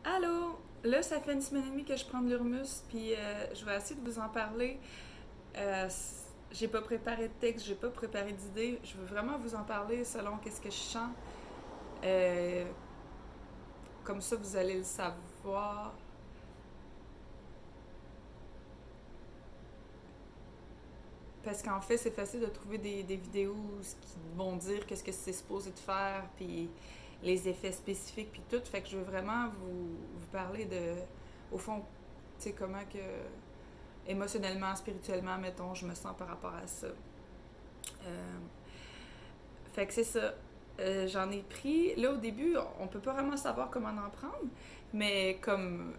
Allô? Là, ça fait une semaine et demie que je prends de l'Urmus, puis je vais essayer de vous en parler. J'ai pas préparé de texte, j'ai pas préparé d'idées. Je veux vraiment vous en parler selon qu'est-ce que je sens. Euh, Comme ça, vous allez le savoir. Parce qu'en fait, c'est facile de trouver des vidéos qui vont dire qu'est-ce que c'est supposé de faire, puis les effets spécifiques, puis tout. Fait que je veux vraiment vous parler de, au fond, tu sais, comment que émotionnellement, spirituellement, mettons, je me sens par rapport à ça. Euh, Fait que c'est ça. J'en ai pris. Là, au début, on peut pas vraiment savoir comment en prendre, mais comme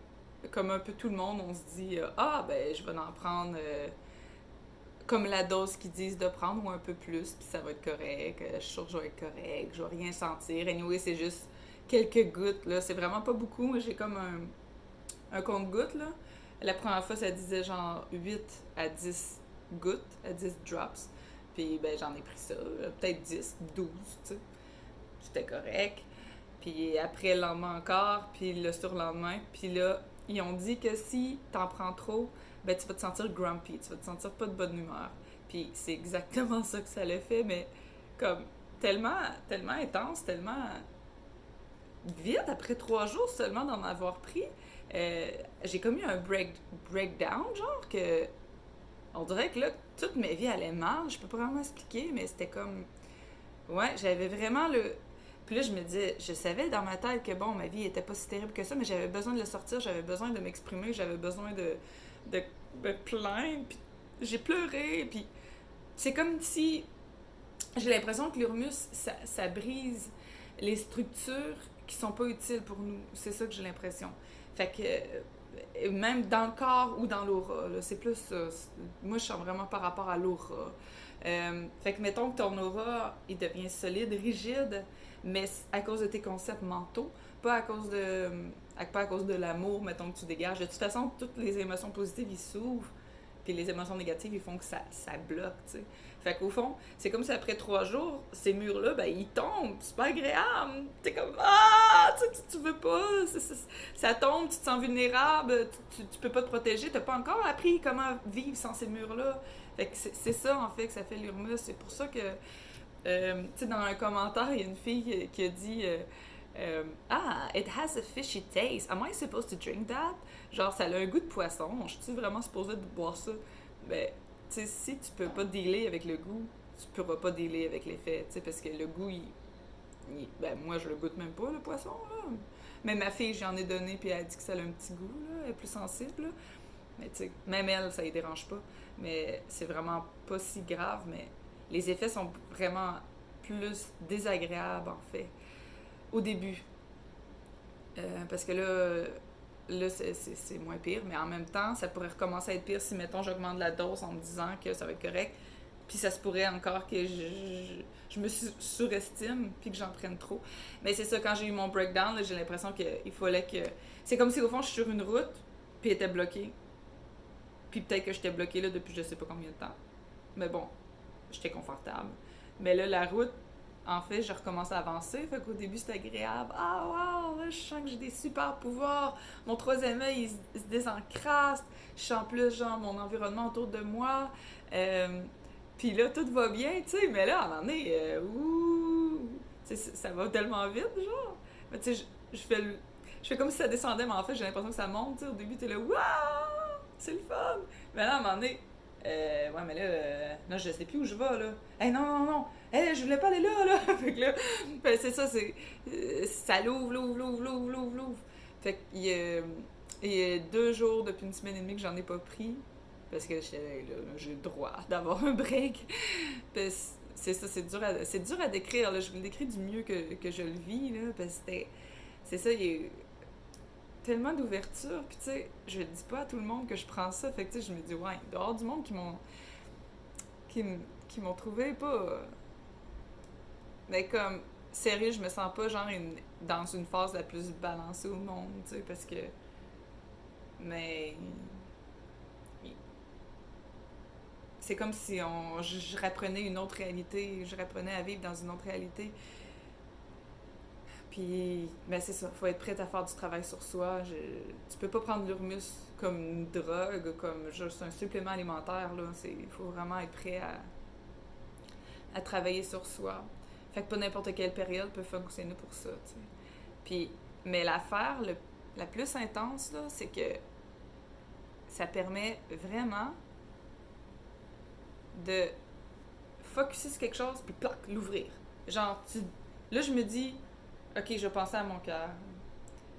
un peu tout le monde, on se dit ah, ben, je vais en prendre comme la dose qu'ils disent de prendre ou un peu plus, puis ça va être correct. Je suis sûre que je vais être correct, je vais rien sentir. Anyway, c'est juste quelques gouttes, là. C'est vraiment pas beaucoup. Moi, j'ai comme un compte-gouttes, là. La première fois, ça disait genre 8 à 10 gouttes, à 10 drops. Puis ben j'en ai pris ça, peut-être 10, 12, tu sais. C'était correct. Puis après le lendemain encore, puis le surlendemain. Puis là, ils ont dit que si t'en prends trop, ben tu vas te sentir grumpy, tu vas te sentir pas de bonne humeur. Puis c'est exactement ça que ça l'a fait, mais comme tellement intense, tellement vite, après 3 jours seulement d'en avoir pris, euh, j'ai comme eu un breakdown, genre que on dirait que là, toute ma vie allait mal. Je peux pas vraiment expliquer, mais c'était comme. Ouais, j'avais vraiment le. Puis là, je me disais, je savais dans ma tête que bon, ma vie était pas si terrible que ça, mais j'avais besoin de le sortir, j'avais besoin de m'exprimer, j'avais besoin de me plaindre, puis j'ai pleuré, puis c'est comme si. J'ai l'impression que l'Urmus, ça brise les structures qui sont pas utiles pour nous. C'est ça que j'ai l'impression. Fait que même dans le corps ou dans l'aura, là, c'est plus ça. Moi, je sens vraiment par rapport à l'aura. Fait que mettons que ton aura, il devient solide, rigide, mais à cause de tes concepts mentaux, pas à cause de pas à cause de l'amour, mettons, que tu dégages. De toute façon, toutes les émotions positives, ils s'ouvrent, puis les émotions négatives, ils font que ça bloque, tu sais. Fait qu'au fond, c'est comme si après 3 jours, ces murs-là, ben, ils tombent. C'est pas agréable. T'es comme, ah, tu veux pas. Ça tombe, tu te sens vulnérable, tu peux pas te protéger. T'as pas encore appris comment vivre sans ces murs-là. Fait que c'est ça, en fait, que ça fait l'urmus. C'est pour ça que, tu sais, dans un commentaire, il y a une fille qui a dit. Ah, it has a fishy taste. Am I supposed to drink that? Genre, ça a un goût de poisson. Je suis vraiment supposée de boire ça? Ben, tu sais, si tu peux pas dealer avec le goût, tu pourras pas dealer avec l'effet, tu sais, parce que le goût, ben, moi, je le goûte même pas, le poisson, là. Mais ma fille, j'en ai donné, puis elle a dit que ça a un petit goût, là. Elle est plus sensible, là. Mais tu sais, même elle, ça ne dérange pas. Mais c'est vraiment pas si grave, mais les effets sont vraiment plus désagréables, en fait, au début. Parce que là c'est moins pire, mais en même temps, ça pourrait recommencer à être pire si, mettons, j'augmente la dose en me disant que ça va être correct. Puis ça se pourrait encore que je me surestime puis que j'en prenne trop. Mais c'est ça, quand j'ai eu mon breakdown, là, j'ai l'impression qu'il fallait que. C'est comme si au fond je suis sur une route puis elle était bloquée. Puis peut-être que j'étais bloquée là depuis je sais pas combien de temps. Mais bon, j'étais confortable. Mais là, la route, en fait, je recommence à avancer. Fait qu'au début, c'était agréable. Ah, waouh, là, je sens que j'ai des super pouvoirs. Mon troisième œil, il se désencraste. Je sens plus, genre, mon environnement autour de moi. Euh, Puis là, tout va bien, tu sais. Mais là, à un moment donné, ouh, ça va tellement vite, genre. Mais tu sais, je fais comme si ça descendait, mais en fait, j'ai l'impression que ça monte, tu sais. Au début, t'es là, waouh, c'est le fun. Mais là, à un moment donné, ouais, mais là, non, je sais plus où je vais, là. Hey, non, non, non. Hey, je voulais pas aller là, là. Fait que là, ben, c'est ça, ça l'ouvre. Fait qu'il y a 2 jours depuis une semaine et demie que j'en ai pas pris. Parce que j'ai le droit d'avoir un break. Puis c'est ça, c'est dur à décrire, là. Je vous le décris du mieux que je le vis, là. Parce que c'est ça, il y a tellement d'ouverture. Puis tu sais, je le dis pas à tout le monde que je prends ça. Fait que tu sais, je me dis, ouais, dehors du monde qui, qui m'ont trouvé pas. Mais comme, sérieux, je me sens pas genre dans une phase la plus balancée au monde, tu sais, parce que. Mais. C'est comme si je reprenais une autre réalité, je reprenais à vivre dans une autre réalité. Puis, ben c'est ça, faut être prête à faire du travail sur soi. Tu peux pas prendre l'Urmus comme une drogue, comme juste un supplément alimentaire, là. Il faut vraiment être prêt à travailler sur soi. Fait que pas n'importe quelle période peut fonctionner pour ça, tu sais. Puis, mais l'affaire la plus intense, là, c'est que ça permet vraiment de focusser sur quelque chose, puis plac, l'ouvrir. Genre, là, je me dis, OK, je vais penser à mon cœur.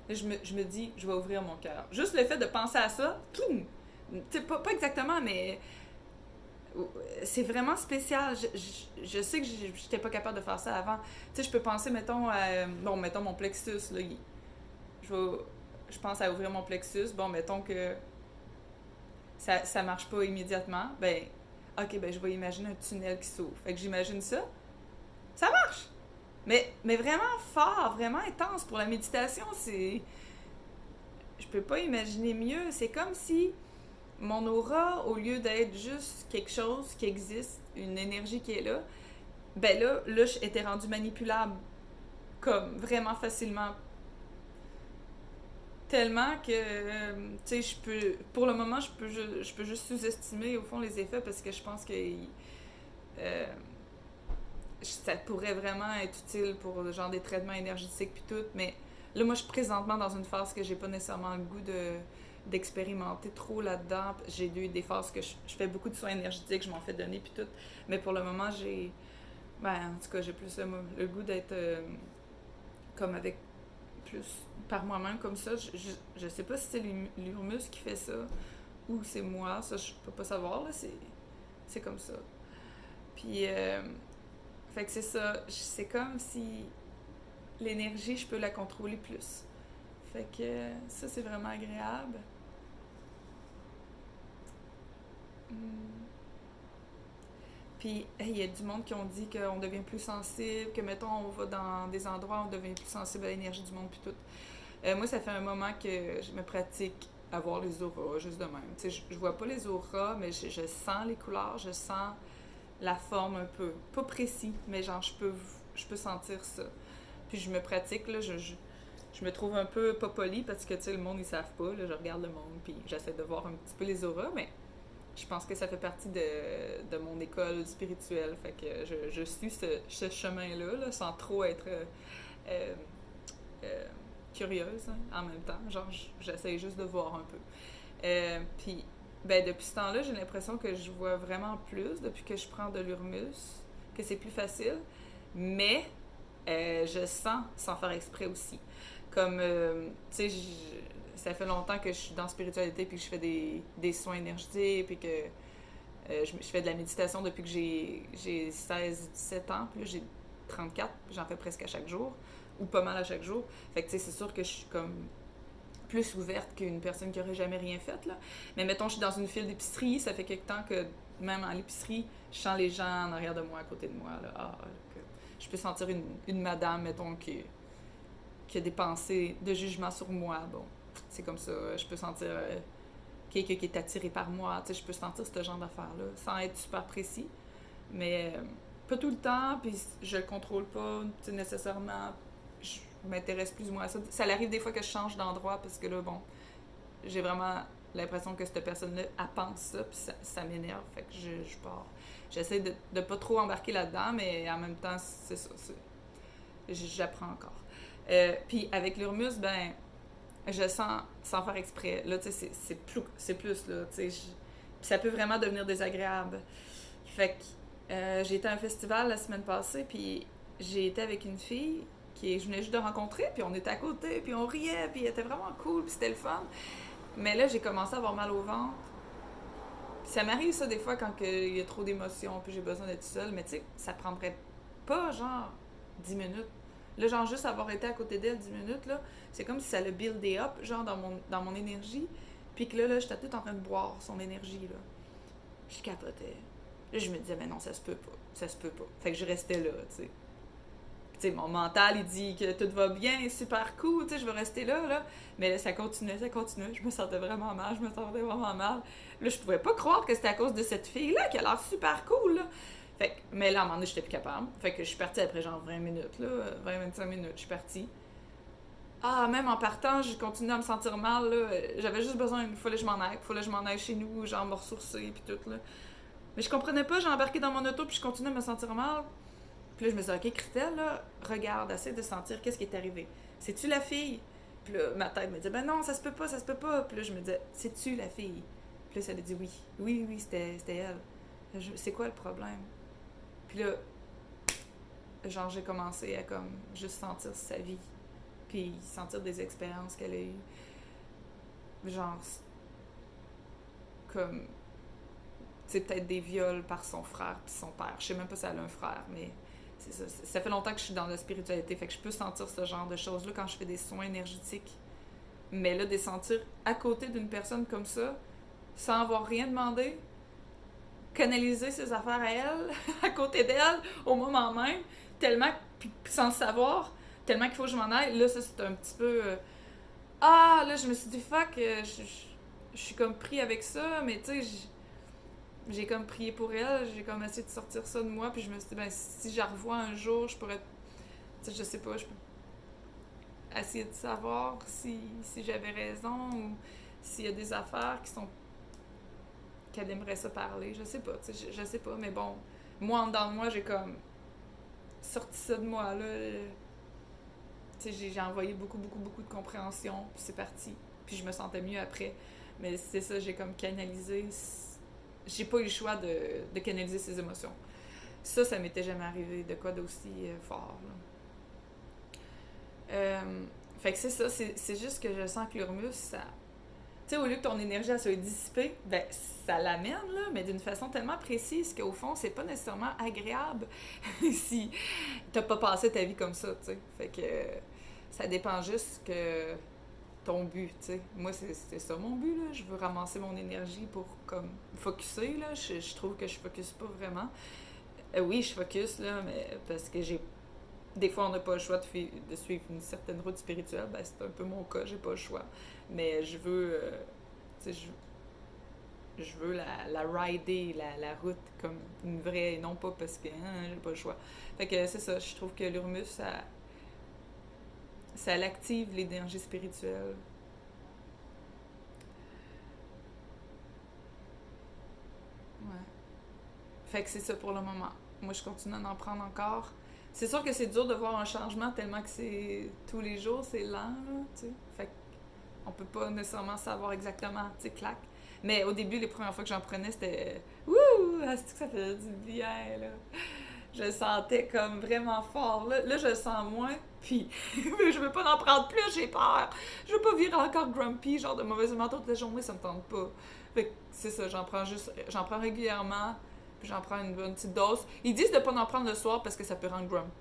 Là, je me dis, je vais ouvrir mon cœur. Juste le fait de penser à ça, cling! Tu sais, pas exactement, mais c'est vraiment spécial. Je sais que j'étais pas capable de faire ça avant. Tu sais, je peux penser, mettons, mettons mon plexus, là. Je pense à ouvrir mon plexus. Bon, mettons que ça marche pas immédiatement. Ben, OK, ben, je vais imaginer un tunnel qui s'ouvre. Fait que j'imagine ça. Ça marche! Mais vraiment fort, vraiment intense pour la méditation, c'est... Je peux pas imaginer mieux. C'est comme si mon aura, au lieu d'être juste quelque chose qui existe, une énergie qui est là, ben là, j'étais rendue manipulable, comme vraiment facilement. Tellement que, tu sais, pour le moment, je peux juste sous-estimer, au fond, les effets, parce que je pense que ça pourrait vraiment être utile pour genre des traitements énergétiques puis tout, mais là, moi, je suis présentement dans une phase que j'ai pas nécessairement le goût d'expérimenter trop là-dedans. J'ai eu des phases que je fais beaucoup de soins énergétiques, je m'en fais donner puis tout, mais pour le moment, en tout cas, j'ai plus le goût d'être comme avec plus par moi-même comme ça. Je sais pas si c'est l'Urmus qui fait ça ou c'est moi, ça je peux pas savoir, là, c'est comme ça. Puis fait que c'est ça, c'est comme si l'énergie, je peux la contrôler plus. Fait que ça, c'est vraiment agréable. Puis, il y a du monde qui ont dit qu'on devient plus sensible, que, mettons, on va dans des endroits où on devient plus sensible à l'énergie du monde, puis tout. Moi, ça fait un moment que je me pratique à voir les auras, juste de même. Tu sais, je vois pas les auras, mais je sens les couleurs, je sens la forme un peu. Pas précis, mais genre, je peux sentir ça. Puis je me pratique, là, je me trouve un peu pas polie parce que, tu sais, le monde, ils savent pas, là, je regarde le monde, puis j'essaie de voir un petit peu les auras, mais je pense que ça fait partie de mon école spirituelle, fait que je suis ce chemin-là, là, sans trop être euh, euh, curieuse, hein, en même temps, genre, j'essaie juste de voir un peu. Puis, ben, depuis ce temps-là, j'ai l'impression que je vois vraiment plus depuis que je prends de l'Urmus, que c'est plus facile, mais je sens sans faire exprès aussi. Comme, tu sais, ça fait longtemps que je suis dans la spiritualité puis que je fais des soins énergétiques puis que je fais de la méditation depuis que j'ai 16-17 ans. Puis là, j'ai 34, puis j'en fais presque à chaque jour, ou pas mal à chaque jour. Fait que, tu sais, c'est sûr que je suis comme plus ouverte qu'une personne qui aurait jamais rien fait, là. Mais mettons, je suis dans une file d'épicerie, ça fait quelque temps que, même à l'épicerie, je sens les gens en arrière de moi, à côté de moi, là. Je peux sentir une madame, mettons, qui a des pensées de jugement sur moi. Bon, c'est comme ça. Je peux sentir quelqu'un qui est attiré par moi. Tu sais, je peux sentir ce genre d'affaires-là, sans être super précis. Mais pas tout le temps, puis je le contrôle pas, tu sais, nécessairement. Je m'intéresse plus ou moins à ça. Ça arrive des fois que je change d'endroit, parce que là, bon, j'ai vraiment l'impression que cette personne-là, elle pense ça, puis ça m'énerve. Fait que je pars. J'essaie de pas trop embarquer là-dedans, mais en même temps, c'est ça. J'apprends encore. Puis avec l'Urmus, ben, je sens sans faire exprès. Là, tu sais, c'est plus, là, tu sais. Ça peut vraiment devenir désagréable. Fait que j'ai été à un festival la semaine passée, puis j'ai été avec une fille je venais juste de rencontrer, puis on était à côté, puis on riait, puis elle était vraiment cool, puis c'était le fun. Mais là, j'ai commencé à avoir mal au ventre. Puis ça m'arrive ça des fois quand il y a trop d'émotions, puis j'ai besoin d'être seule, mais tu sais, ça prendrait pas genre 10 minutes. Là, genre juste avoir été à côté d'elle 10 minutes, là, c'est comme si ça le buildait up, genre dans mon énergie, puis que là, j'étais toute en train de boire son énergie, là. Je capotais. Là, je me disais, mais non, ça se peut pas, ça se peut pas. Fait que je restais là, tu sais. Tu sais, mon mental, il dit que tout va bien, super cool, tu sais, je vais rester là, là. Mais là, ça continuait. Je me sentais vraiment mal, Là, je pouvais pas croire que c'était à cause de cette fille-là qui a l'air super cool, là. Fait que, mais là, à un moment donné, j'étais plus capable. Fait que je suis partie après genre 20 minutes, là, 20-25 minutes, je suis partie. Ah, même en partant, j'ai continué à me sentir mal, là. J'avais juste besoin, il fallait que je m'en aille. Il fallait que je m'en aille chez nous, genre me ressourcer, puis tout, là. Mais je comprenais pas, j'ai embarqué dans mon auto, puis je continuais à me sentir mal. Puis là, je me suis dit, ok, Christelle, là, regarde, essaie de sentir qu'est-ce qui est arrivé. C'est-tu la fille? Puis là, ma tête me disait, ben non, ça se peut pas, ça se peut pas. Puis là, je me disais, c'est-tu la fille? Puis là, ça a dit oui. Oui, oui, c'était elle. C'est quoi le problème? Puis là, genre, j'ai commencé à comme juste sentir sa vie. Puis sentir des expériences qu'elle a eues. Genre, comme, tu sais, peut-être des viols par son frère puis son père. Je sais même pas si elle a un frère, mais c'est ça. Ça fait longtemps que je suis dans la spiritualité, fait que je peux sentir ce genre de choses-là quand je fais des soins énergétiques. Mais là, de sentir à côté d'une personne comme ça, sans avoir rien demandé, canaliser ses affaires à elle, à côté d'elle, au moment même, tellement, puis sans le savoir, tellement qu'il faut que je m'en aille, là, ça, c'est un petit peu... ah, là, je me suis dit, fuck, je suis comme pris avec ça, mais tu sais, j'ai comme prié pour elle, j'ai comme essayé de sortir ça de moi, puis je me suis dit, ben, si je la revois un jour, je pourrais, tu sais, je sais pas, je peux essayer de savoir si j'avais raison, ou s'il y a des affaires qui sont, qu'elle aimerait ça parler, je sais pas, tu sais, je sais pas, mais bon, moi, en dedans de moi, j'ai comme sorti ça de moi, là, tu sais, j'ai envoyé beaucoup, beaucoup, beaucoup de compréhension, puis c'est parti, puis je me sentais mieux après, mais c'est ça, j'ai comme canalisé, j'ai pas eu le choix de canaliser ses émotions. Ça m'était jamais arrivé de quoi d'aussi fort. Fait que c'est ça, c'est juste que je sens que l'Urmus, ça. Tu sais, au lieu que ton énergie elle soit dissipée, ben ça l'amène, là, mais d'une façon tellement précise qu'au fond, c'est pas nécessairement agréable si t'as pas passé ta vie comme ça, tu sais. Fait que ça dépend juste que ton but, tu sais. Moi, c'est ça mon but, là. Je veux ramasser mon énergie pour, comme, focusser, là. Je trouve que je focus pas vraiment. Oui, je focus, là, mais parce que j'ai... Des fois, on n'a pas le choix de suivre une certaine route spirituelle. Ben, c'est un peu mon cas, j'ai pas le choix. Mais je veux... tu sais, je veux la rider, la route, comme une vraie, et non pas parce que j'ai pas le choix. Fait que c'est ça, je trouve que l'Urmus, ça l'active l'énergie spirituelle. Ouais. Fait que c'est ça pour le moment. Moi, je continue à en prendre encore. C'est sûr que c'est dur de voir un changement tellement que c'est tous les jours, c'est lent, là, tu sais. Fait qu'on peut pas nécessairement savoir exactement, tu sais, clac. Mais au début, les premières fois que j'en prenais, c'était wouh, c'est que ça faisait du bien, là. Je le sentais comme vraiment fort. Là je le sens moins, puis je veux pas en prendre plus, j'ai peur. Je veux pas virer encore grumpy, genre de mauvaise humeur toute la journée, ça me tente pas. Fait que c'est ça, j'en prends régulièrement, puis j'en prends une bonne petite dose. Ils disent de pas en prendre le soir parce que ça peut rendre grump.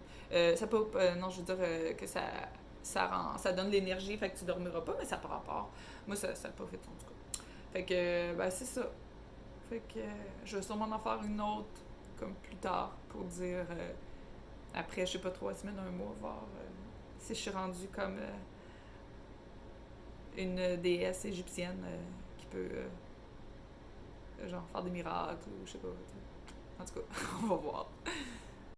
Ça peut, non, je veux dire que ça donne de l'énergie, fait que tu dormiras pas, mais ça par rapport. Moi, ça a pas fait en tout cas. Fait que, ben c'est ça. Fait que je vais sûrement en faire une autre comme plus tard pour dire après, je sais pas, 3 semaines, un mois, voir si je suis rendue comme une déesse égyptienne qui peut genre faire des miracles ou je sais pas. En tout cas, on va voir.